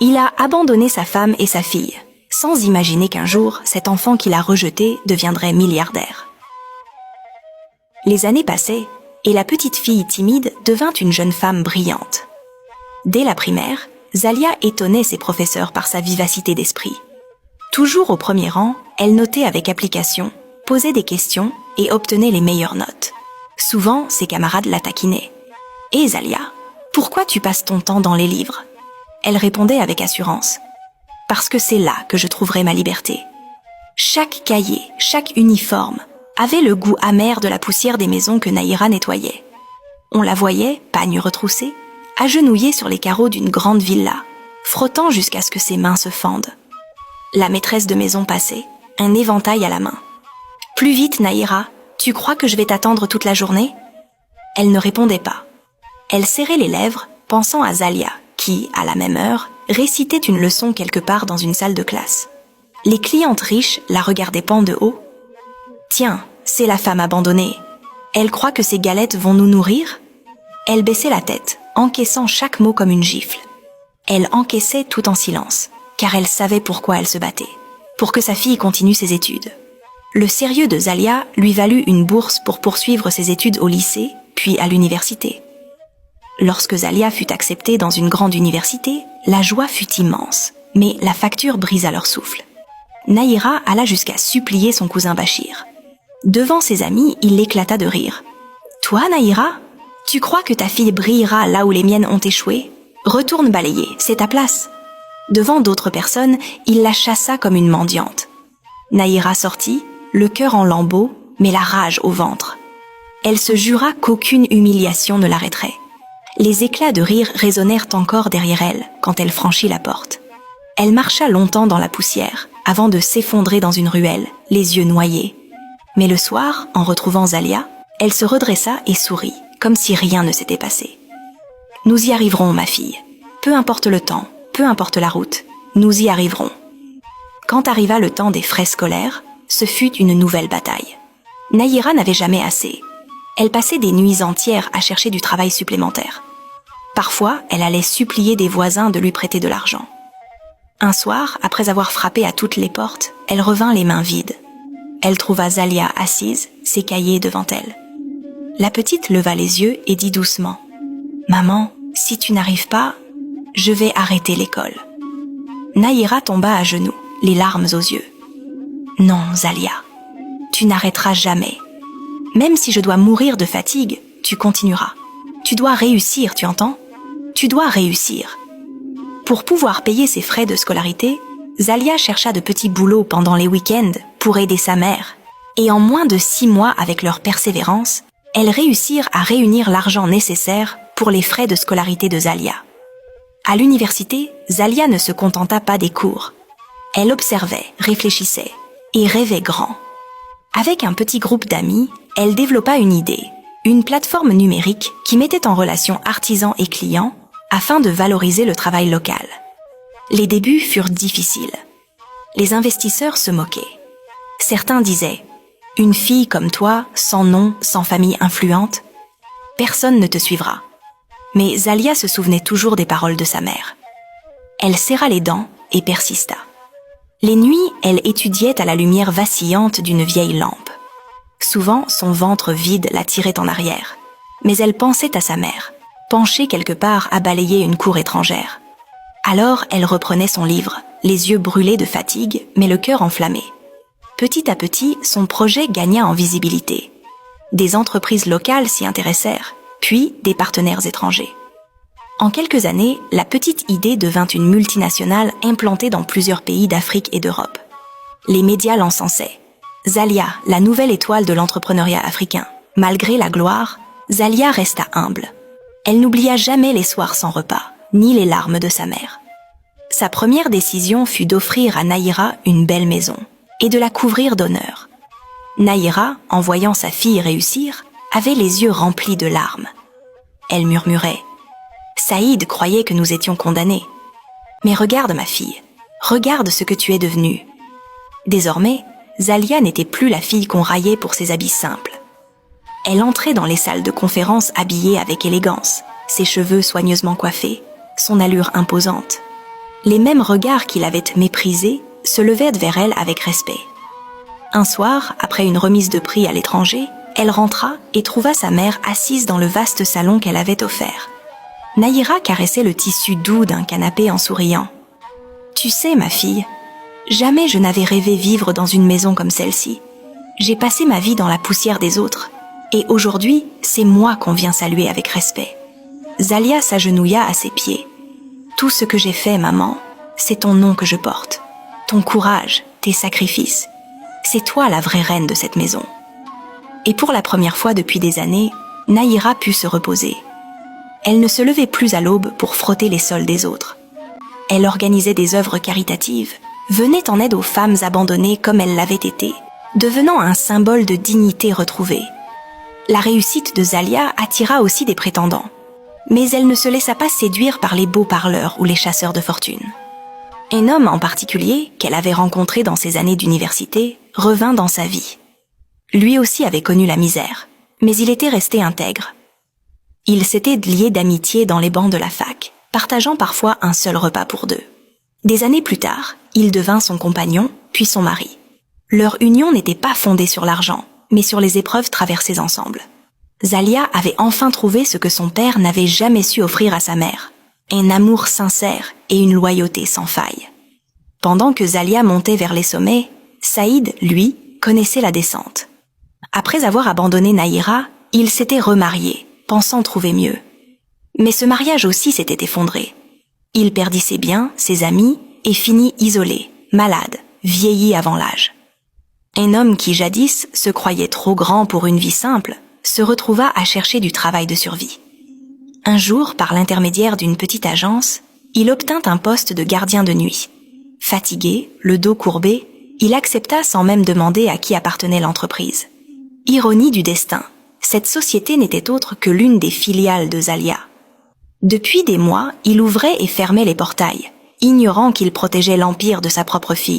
Il a abandonné sa femme et sa fille, sans imaginer qu'un jour, cet enfant qu'il a rejeté deviendrait milliardaire. Les années passaient, et la petite fille timide devint une jeune femme brillante. Dès la primaire, Zalia étonnait ses professeurs par sa vivacité d'esprit. Toujours au premier rang, elle notait avec application, posait des questions et obtenait les meilleures notes. Souvent, ses camarades la taquinaient. « Hé Zalia, pourquoi tu passes ton temps dans les livres ?» Elle répondait avec assurance. « Parce que c'est là que je trouverai ma liberté. » Chaque cahier, chaque uniforme avait le goût amer de la poussière des maisons que Nahira nettoyait. On la voyait, pagne retroussée, agenouillée sur les carreaux d'une grande villa, frottant jusqu'à ce que ses mains se fendent. La maîtresse de maison passait, un éventail à la main. « Plus vite, Nahira, tu crois que je vais t'attendre toute la journée ?» Elle ne répondait pas. Elle serrait les lèvres, pensant à Zalia, qui, à la même heure, récitait une leçon quelque part dans une salle de classe. Les clientes riches la regardaient pendre de haut. « Tiens, c'est la femme abandonnée. Elle croit que ces galettes vont nous nourrir ?» Elle baissait la tête, encaissant chaque mot comme une gifle. Elle encaissait tout en silence, car elle savait pourquoi elle se battait, pour que sa fille continue ses études. Le sérieux de Zalia lui valut une bourse pour poursuivre ses études au lycée, puis à l'université. Lorsque Zalia fut acceptée dans une grande université, la joie fut immense, mais la facture brisa leur souffle. Nahira alla jusqu'à supplier son cousin Bachir. Devant ses amis, il éclata de rire. « Toi, Nahira, tu crois que ta fille brillera là où les miennes ont échoué ? Retourne balayer, c'est ta place. » Devant d'autres personnes, il la chassa comme une mendiante. Nahira sortit, le cœur en lambeaux, mais la rage au ventre. Elle se jura qu'aucune humiliation ne l'arrêterait. Les éclats de rire résonnèrent encore derrière elle quand elle franchit la porte. Elle marcha longtemps dans la poussière, avant de s'effondrer dans une ruelle, les yeux noyés. Mais le soir, en retrouvant Zalia, elle se redressa et sourit, comme si rien ne s'était passé. « Nous y arriverons, ma fille. Peu importe le temps, peu importe la route, nous y arriverons. » Quand arriva le temps des frais scolaires, ce fut une nouvelle bataille. Nahira n'avait jamais assez. Elle passait des nuits entières à chercher du travail supplémentaire. Parfois, elle allait supplier des voisins de lui prêter de l'argent. Un soir, après avoir frappé à toutes les portes, elle revint les mains vides. Elle trouva Zalia assise, ses cahiers devant elle. La petite leva les yeux et dit doucement « Maman, si tu n'arrives pas, je vais arrêter l'école. » Nahira tomba à genoux, les larmes aux yeux. « Non, Zalia, tu n'arrêteras jamais. Même si je dois mourir de fatigue, tu continueras. Tu dois réussir, tu entends ? Tu dois réussir. » Pour pouvoir payer ses frais de scolarité, Zalia chercha de petits boulots pendant les week-ends pour aider sa mère. Et en moins de 6 mois avec leur persévérance, elles réussirent à réunir l'argent nécessaire pour les frais de scolarité de Zalia. À l'université, Zalia ne se contenta pas des cours. Elle observait, réfléchissait et rêvait grand. Avec un petit groupe d'amis, elle développa une idée, une plateforme numérique qui mettait en relation artisans et clients afin de valoriser le travail local. Les débuts furent difficiles. Les investisseurs se moquaient. Certains disaient « Une fille comme toi, sans nom, sans famille influente, personne ne te suivra. » Mais Zalia se souvenait toujours des paroles de sa mère. Elle serra les dents et persista. Les nuits, elle étudiait à la lumière vacillante d'une vieille lampe. Souvent, son ventre vide la tirait en arrière. Mais elle pensait à sa mère, penchée quelque part à balayer une cour étrangère. Alors, elle reprenait son livre, les yeux brûlés de fatigue, mais le cœur enflammé. Petit à petit, son projet gagna en visibilité. Des entreprises locales s'y intéressèrent, puis des partenaires étrangers. En quelques années, la petite idée devint une multinationale implantée dans plusieurs pays d'Afrique et d'Europe. Les médias l'encensaient. Zalia, la nouvelle étoile de l'entrepreneuriat africain. Malgré la gloire, Zalia resta humble. Elle n'oublia jamais les soirs sans repas, ni les larmes de sa mère. Sa première décision fut d'offrir à Nahira une belle maison et de la couvrir d'honneur. Nahira, en voyant sa fille réussir, avait les yeux remplis de larmes. Elle murmurait « Saïd croyait que nous étions condamnés. Mais regarde ma fille, regarde ce que tu es devenue. » Désormais, Zalia n'était plus la fille qu'on raillait pour ses habits simples. Elle entrait dans les salles de conférence habillée avec élégance, ses cheveux soigneusement coiffés, son allure imposante. Les mêmes regards qui l'avaient méprisée se levaient vers elle avec respect. Un soir, après une remise de prix à l'étranger, elle rentra et trouva sa mère assise dans le vaste salon qu'elle avait offert. Nahira caressait le tissu doux d'un canapé en souriant. « Tu sais, ma fille, jamais je n'avais rêvé vivre dans une maison comme celle-ci. J'ai passé ma vie dans la poussière des autres, et aujourd'hui, c'est moi qu'on vient saluer avec respect. » Zalia s'agenouilla à ses pieds. « Tout ce que j'ai fait, maman, c'est ton nom que je porte, ton courage, tes sacrifices. C'est toi la vraie reine de cette maison. » Et pour la première fois depuis des années, Nahira put se reposer. Elle ne se levait plus à l'aube pour frotter les sols des autres. Elle organisait des œuvres caritatives, venait en aide aux femmes abandonnées comme elle l'avait été, devenant un symbole de dignité retrouvée. La réussite de Zalia attira aussi des prétendants, mais elle ne se laissa pas séduire par les beaux parleurs ou les chasseurs de fortune. Un homme en particulier, qu'elle avait rencontré dans ses années d'université, revint dans sa vie. Lui aussi avait connu la misère, mais il était resté intègre. Ils s'étaient liés d'amitié dans les bancs de la fac, partageant parfois un seul repas pour deux. Des années plus tard, il devint son compagnon, puis son mari. Leur union n'était pas fondée sur l'argent, mais sur les épreuves traversées ensemble. Zalia avait enfin trouvé ce que son père n'avait jamais su offrir à sa mère, un amour sincère et une loyauté sans faille. Pendant que Zalia montait vers les sommets, Saïd, lui, connaissait la descente. Après avoir abandonné Nahira, il s'était remarié, pensant trouver mieux. Mais ce mariage aussi s'était effondré. Il perdit ses biens, ses amis, et finit isolé, malade, vieilli avant l'âge. Un homme qui jadis se croyait trop grand pour une vie simple, se retrouva à chercher du travail de survie. Un jour, par l'intermédiaire d'une petite agence, il obtint un poste de gardien de nuit. Fatigué, le dos courbé, il accepta sans même demander à qui appartenait l'entreprise. Ironie du destin, cette société n'était autre que l'une des filiales de Zalia. Depuis des mois, il ouvrait et fermait les portails, ignorant qu'il protégeait l'empire de sa propre fille.